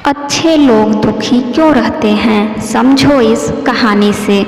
अच्छे लोग दुखी क्यों रहते हैं, समझो इस कहानी से।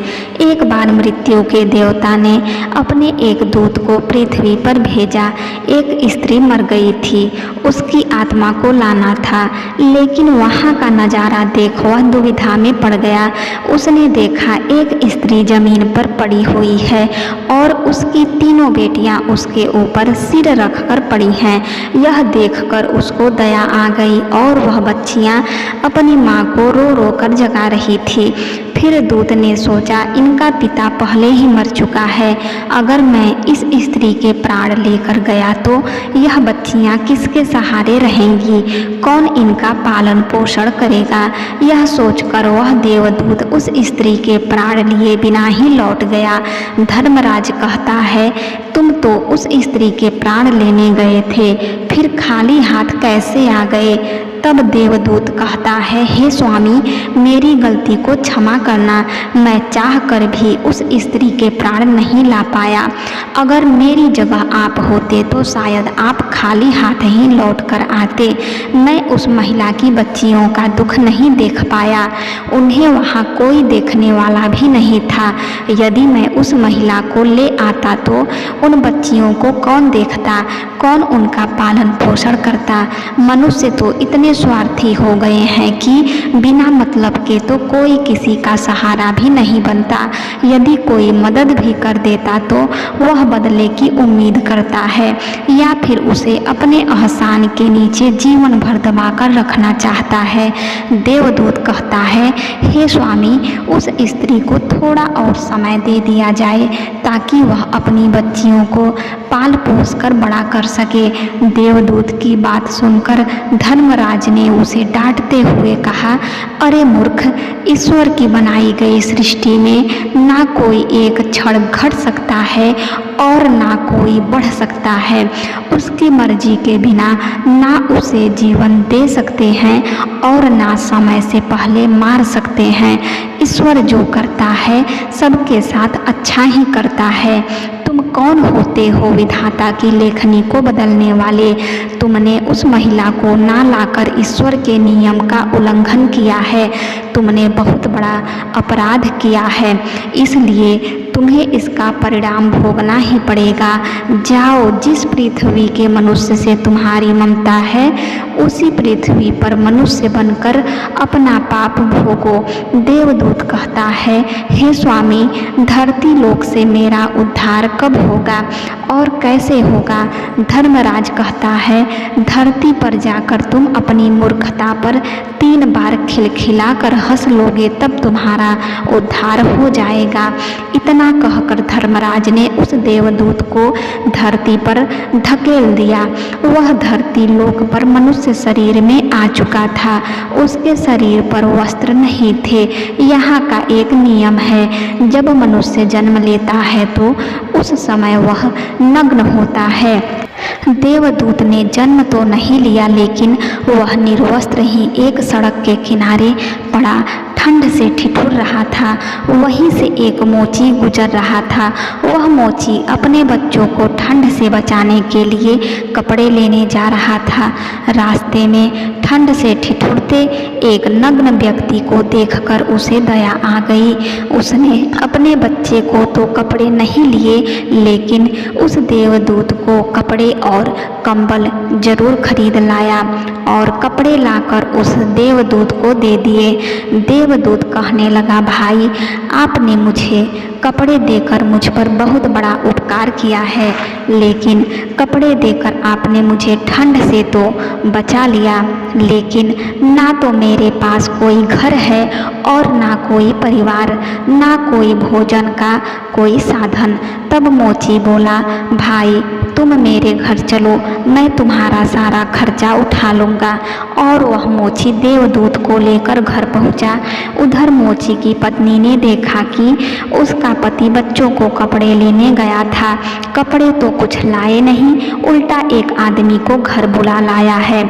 एक बार मृत्यु के देवता ने अपने एक दूत को पृथ्वी पर भेजा। एक स्त्री मर गई थी, उसकी आत्मा को लाना था, लेकिन वहाँ का नज़ारा देख वह दुविधा में पड़ गया। उसने देखा एक स्त्री जमीन पर पड़ी हुई है और उसकी तीनों बेटियाँ उसके ऊपर सिर रखकर पड़ी हैं। यह देखकर उसको दया आ गई और वह बच्चियाँ अपनी माँ को रो रो कर जगा रही थी। फिर दूत ने सोचा, इनका पिता पहले ही मर चुका है, अगर मैं इस स्त्री के प्राण लेकर गया तो यह बच्चियाँ किसके सहारे रहेंगी, कौन इनका पालन पोषण करेगा। यह सोचकर वह देवदूत उस स्त्री के प्राण लिए बिना ही लौट गया। धर्मराज कहता है, तुम तो उस स्त्री के प्राण लेने गए थे, फिर खाली हाथ कैसे आ गए। तब देवदूत कहता है, हे स्वामी, मेरी गलती को क्षमा करना, मैं चाह कर भी उस स्त्री के प्राण नहीं ला पाया। अगर मेरी जगह आप होते तो शायद आप खाली हाथ ही लौट कर आते। मैं उस महिला की बच्चियों का दुख नहीं देख पाया, उन्हें वहाँ कोई देखने वाला भी नहीं था। यदि मैं उस महिला को ले आता तो उन बच्चियों को कौन देखता, कौन उनका पालन पोषण करता। मनुष्य तो इतने स्वार्थी हो गए हैं कि बिना मतलब के तो कोई किसी का सहारा भी नहीं बनता। यदि कोई मदद भी कर देता तो वह बदले की उम्मीद करता है या फिर उसे अपने एहसान के नीचे जीवन भर दबा कर रखना चाहता है। देवदूत कहता है, हे स्वामी, उस स्त्री को थोड़ा और समय दे दिया जाए ताकि वह अपनी बच्चियों को पाल पोस कर बड़ा कर सके। देवदूत की बात सुनकर धर्मराज ने उसे डांटते हुए कहा, अरे मूर्ख, ईश्वर की बनाई गई सृष्टि में ना कोई एक क्षण घट सकता है और ना कोई बढ़ सकता है। उसकी मर्जी के बिना ना उसे जीवन दे सकते हैं और ना समय से पहले मार सकते हैं। ईश्वर जो करता है सबके साथ अच्छा ही करता है। तुम कौन होते हो विधाता की लेखनी को बदलने वाले। तुमने उस महिला को ना लाकर ईश्वर के नियम का उल्लंघन किया है। तुमने बहुत बड़ा अपराध किया है, इसलिए तुम्हें इसका परिणाम भोगना ही पड़ेगा। जाओ, जिस पृथ्वी के मनुष्य से तुम्हारी ममता है उसी पृथ्वी पर मनुष्य बनकर अपना पाप भोगो। देवदूत कहता है, हे स्वामी, धरती लोक से मेरा उद्धार कब होगा और कैसे होगा। धर्मराज कहता है, धरती पर जाकर तुम अपनी मूर्खता पर 3 बार खिलखिला कर हंस लोगे, तब तुम्हारा उद्धार हो जाएगा। इतना कहकर धर्मराज ने उस देवदूत को धरती पर धकेल दिया। वह धरती लोक पर मनुष्य शरीर में आ चुका था। उसके शरीर पर वस्त्र नहीं थे। यहाँ का एक नियम है, जब मनुष्य जन्म लेता है तो उस समय वह नग्न होता है। देवदूत ने जन्म तो नहीं लिया, लेकिन वह निर्वस्त्र ही एक सड़क के किनारे पड़ा ठंड से ठिठुर रहा था। वहीं से एक मोची गुजर रहा था। वह मोची अपने बच्चों को ठंड से बचाने के लिए कपड़े लेने जा रहा था। रास्ते में ठंड से ठिठुरते एक नग्न व्यक्ति को देखकर उसे दया आ गई। उसने अपने बच्चे को तो कपड़े नहीं लिए, लेकिन उस देवदूत को कपड़े और कंबल जरूर खरीद लाया और कपड़े लाकर उस देवदूत को दे दिए। देवदूत कहने लगा, भाई, आपने मुझे कपड़े देकर मुझ पर बहुत बड़ा उपकार किया है, लेकिन कपड़े देकर आपने मुझे ठंड से तो बचा लिया, लेकिन ना तो मेरे पास कोई घर है और ना कोई परिवार, ना कोई भोजन का कोई साधन। तब मोची बोला, भाई, तुम मेरे घर चलो, मैं तुम्हारा सारा खर्चा उठा लूँगा। और वह मोची देवदूत को लेकर घर पहुँचा। उधर मोची की पत्नी ने देखा कि उसका पति बच्चों को कपड़े लेने गया था। कपड़े तो कुछ लाए नहीं, उल्टा एक आदमी को घर बुला लाया है।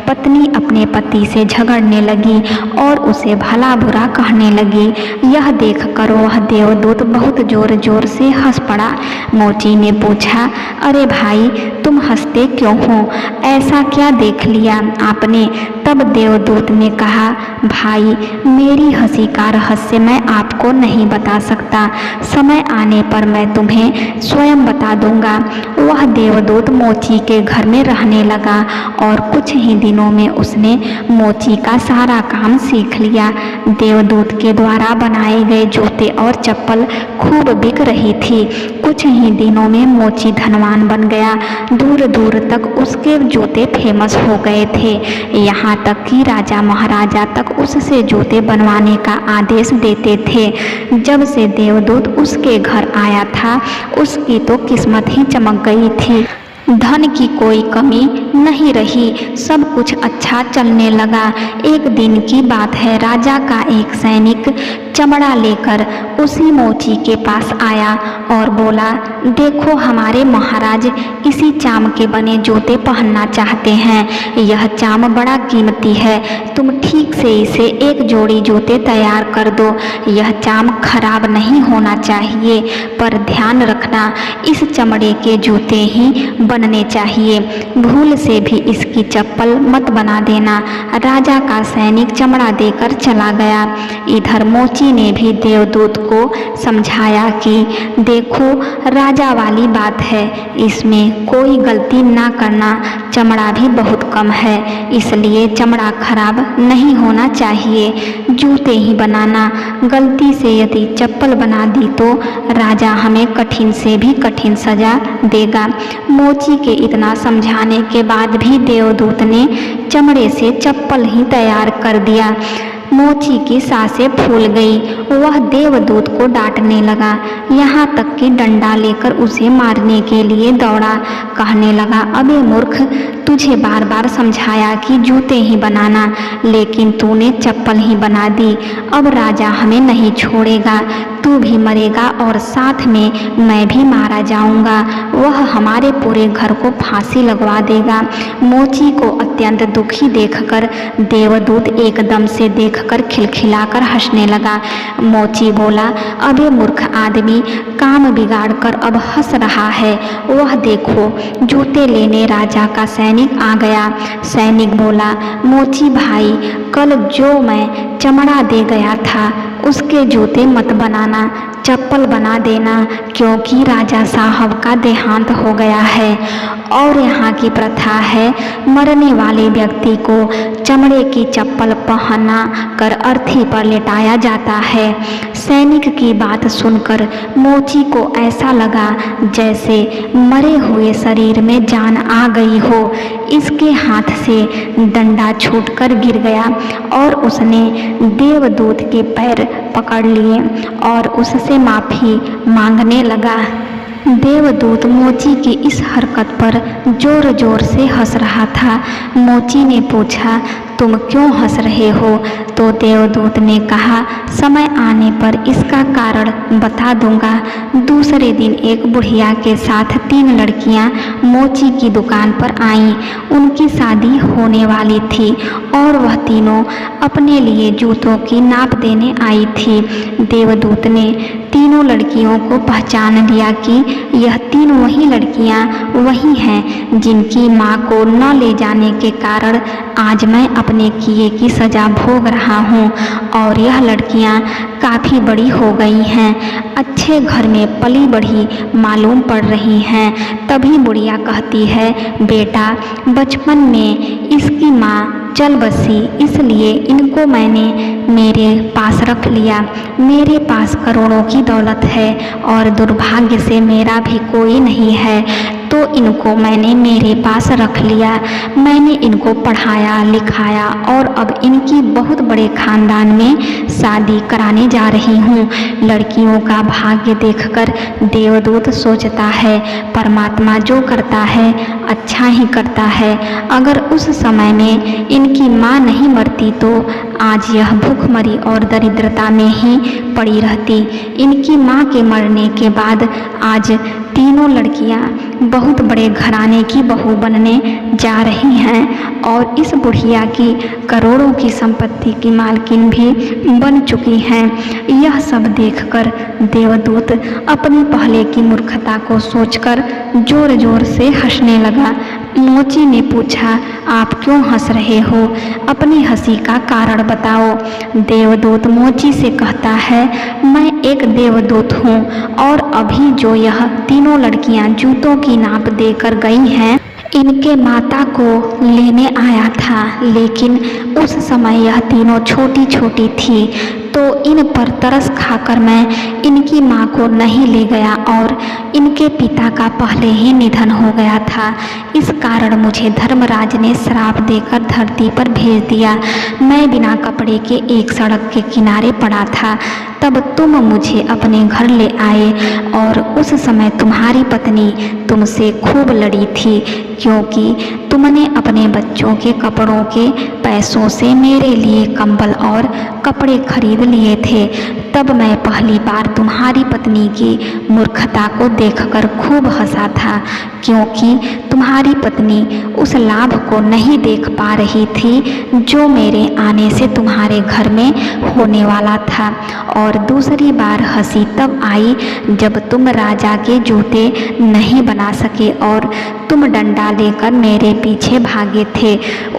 पत्नी अपने पति से झगड़ने लगी और उसे भला बुरा कहने लगी। यह देखकर वह देवदूत बहुत जोर जोर से हंस पड़ा। मोची ने पूछा, अरे भाई तुम हंसते क्यों हो, ऐसा क्या देख लिया आपने। तब देवदूत ने कहा, भाई मेरी हंसी का रहस्य मैं आपको नहीं बता सकता, समय आने पर मैं तुम्हें स्वयं बता दूंगा। वह देवदूत मोची के घर में रहने लगा और कुछ ही दिनों में उसने मोची का सारा काम सीख लिया। देवदूत के द्वारा बनाए गए जूते और चप्पल खूब बिक रही थी। कुछ ही दिनों में मोची धनवान बन गया। दूर दूर तक उसके जूते फेमस हो गए थे, यहाँ तक कि राजा महाराजा तक उससे जूते बनवाने का आदेश देते थे। जब से देवदूत उसके घर आया था उसकी तो किस्मत ही चमक गई थी। धन की कोई कमी नहीं रही, सब कुछ अच्छा चलने लगा। एक दिन की बात है, राजा का एक सैनिक चमड़ा लेकर उसी मोची के पास आया और बोला, देखो हमारे महाराज इसी चाम के बने जूते पहनना चाहते हैं। यह चाम बड़ा कीमती है, तुम ठीक से इसे एक जोड़ी जूते तैयार कर दो। यह चाम खराब नहीं होना चाहिए, पर ध्यान रखना इस चमड़े के जूते ही बनने चाहिए, भूल से भी इसकी चप्पल मत बना देना। राजा का सैनिक चमड़ा देकर चला गया। इधर मोची ने भी देवदूत को समझाया कि देखो राजा वाली बात है, इसमें कोई गलती ना करना, चमड़ा भी बहुत कम है, इसलिए चमड़ा खराब नहीं होना चाहिए, जूते ही बनाना। गलती से यदि चप्पल बना दी तो राजा हमें कठिन से भी कठिन सजा देगा। मोची के इतना समझाने के बाद भी देवदूत ने चमड़े से चप्पल ही तैयार कर दिया। मोची की सांसें फूल गई। वह देवदूत को डांटने लगा, यहाँ तक कि डंडा लेकर उसे मारने के लिए दौड़ा। कहने लगा, अबे मूर्ख, तुझे बार बार समझाया कि जूते ही बनाना, लेकिन तूने चप्पल ही बना दी। अब राजा हमें नहीं छोड़ेगा, तू भी मरेगा और साथ में मैं भी मारा जाऊंगा। वह हमारे पूरे घर को फांसी लगवा देगा। मोची को अत्यंत दुखी देखकर देवदूत एकदम से देखकर खिलखिलाकर हंसने लगा। मोची बोला, अबे मूर्ख आदमी, काम बिगाड़कर अब हंस रहा है। वह देखो जूते लेने राजा का सैनिक आ गया। सैनिक बोला, मोची भाई, कल जो मैं चमड़ा दे गया था उसके जूते मत बनाना, चप्पल बना देना, क्योंकि राजा साहब का देहांत हो गया है और यहाँ की प्रथा है मरने वाले व्यक्ति को चमड़े की चप्पल पहना कर अर्थी पर लेटाया जाता है। सैनिक की बात सुनकर मोची को ऐसा लगा जैसे मरे हुए शरीर में जान आ गई हो। इसके हाथ से डंडा छूटकर गिर गया और उसने देवदूत के पैर पकड़ लिए और उससे माफ़ी मांगने लगा। देवदूत मोची की इस हरकत पर जोर जोर से हंस रहा था। मोची ने पूछा, तुम क्यों हंस रहे हो? तो देवदूत ने कहा, समय आने पर इसका कारण बता दूंगा। दूसरे दिन एक बुढ़िया के साथ 3 लड़कियां मोची की दुकान पर आईं। उनकी शादी होने वाली थी और वह तीनों अपने लिए जूतों की नाप देने आई थी। देवदूत ने तीनों लड़कियों को पहचान लिया कि यह 3 वही लड़कियां वही हैं जिनकी माँ को न ले जाने के कारण आज मैं अपने किए की सजा भोग रहा हूँ और यह लड़कियां काफ़ी बड़ी हो गई हैं, अच्छे घर में पली बढ़ी मालूम पड़ रही हैं। तभी बुढ़िया कहती है, बेटा बचपन में इसकी माँ चल बसी, इसलिए इनको मैंने मेरे पास रख लिया। मेरे पास करोड़ों की दौलत है और दुर्भाग्य से मेरा भी कोई नहीं है, तो इनको मैंने मेरे पास रख लिया। मैंने इनको पढ़ाया लिखाया और अब इनकी बहुत बड़े खानदान में शादी कराने जा रही हूँ। लड़कियों का भाग्य देखकर देवदूत सोचता है, परमात्मा जो करता है अच्छा ही करता है। अगर उस समय में इनकी माँ नहीं मरती तो आज यह भूखमरी और दरिद्रता में ही पड़ी रहती। इनकी माँ के मरने के बाद आज तीनों लड़कियां बहुत बड़े घराने की बहू बनने जा रही हैं और इस बुढ़िया की करोड़ों की संपत्ति की मालकिन भी बन चुकी हैं। यह सब देखकर देवदूत अपनी पहले की मूर्खता को सोचकर जोर जोर से हंसने लगा। मोची ने पूछा, आप क्यों हंस रहे हो? अपनी हंसी का कारण बताओ। देवदूत मोची से कहता है, मैं एक देवदूत हूँ और अभी जो यह तीनों लड़कियाँ जूतों की नाप देकर गई हैं, इनके माता को लेने आया था, लेकिन उस समय यह तीनों छोटी छोटी थी, तो इन पर तरस खाकर मैं इनकी माँ को नहीं ले गया और इनके पिता का पहले ही निधन हो गया था। इस कारण मुझे धर्मराज ने श्राप देकर धरती पर भेज दिया। मैं बिना कपड़े के एक सड़क के किनारे पड़ा था, तब तुम मुझे अपने घर ले आए और उस समय तुम्हारी पत्नी तुमसे खूब लड़ी थी, क्योंकि तुमने अपने बच्चों के कपड़ों के पैसों से मेरे लिए कंबल और कपड़े खरीद लिए थे। तब मैं पहली बार तुम्हारी पत्नी की मूर्खता को देखकर खूब हंसा था, क्योंकि तुम्हारी पत्नी उस लाभ को नहीं देख पा रही थी जो मेरे आने से तुम्हारे घर में होने वाला था। और दूसरी बार हंसी तब आई जब तुम राजा के जूते नहीं बना सके और तुम डंडा लेकर मेरे पीछे भागे थे।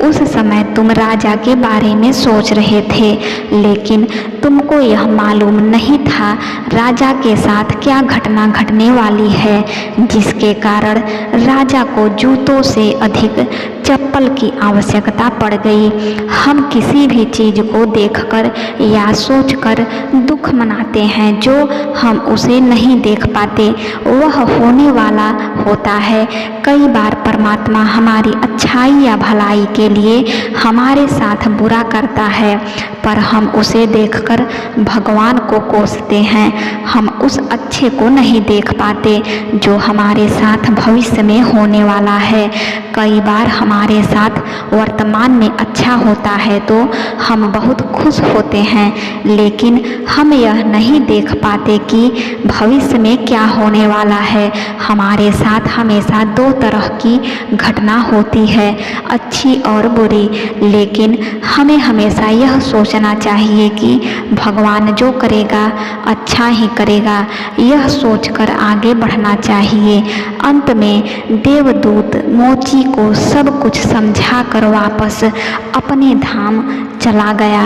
उस समय तुम राजा के बारे में सोच रहे थे, लेकिन तुमको यह मालूम नहीं था राजा के साथ क्या घटना घटने वाली है, जिसके कारण राजा को जूतों से अधिक चप्पल की आवश्यकता पड़ गई। हम किसी भी चीज को देखकर या सोचकर दुख मनाते हैं जो हम उसे नहीं देख पाते, वह होने वाला होता है। कई बार परमात्मा हमारी अच्छाई या भलाई के लिए हमारे साथ बुरा करता है, पर हम उसे देखकर भगवान को कोसते हैं। हम उस अच्छे को नहीं देख पाते जो हमारे साथ भविष्य में होने वाला है। कई बार हमारे साथ वर्तमान में अच्छा होता है तो हम बहुत खुश होते हैं, लेकिन हम यह नहीं देख पाते कि भविष्य में क्या होने वाला है। हमारे साथ हमेशा दो तरह की घटना होती है, अच्छी और बुरी, लेकिन हमें हमेशा यह सोचना चाहिए कि भगवान जो करेगा अच्छा ही करेगा, यह सोचकर आगे बढ़ना चाहिए। अंत में देवदूत मोची को सब कुछ समझा कर वापस अपने धाम चला गया।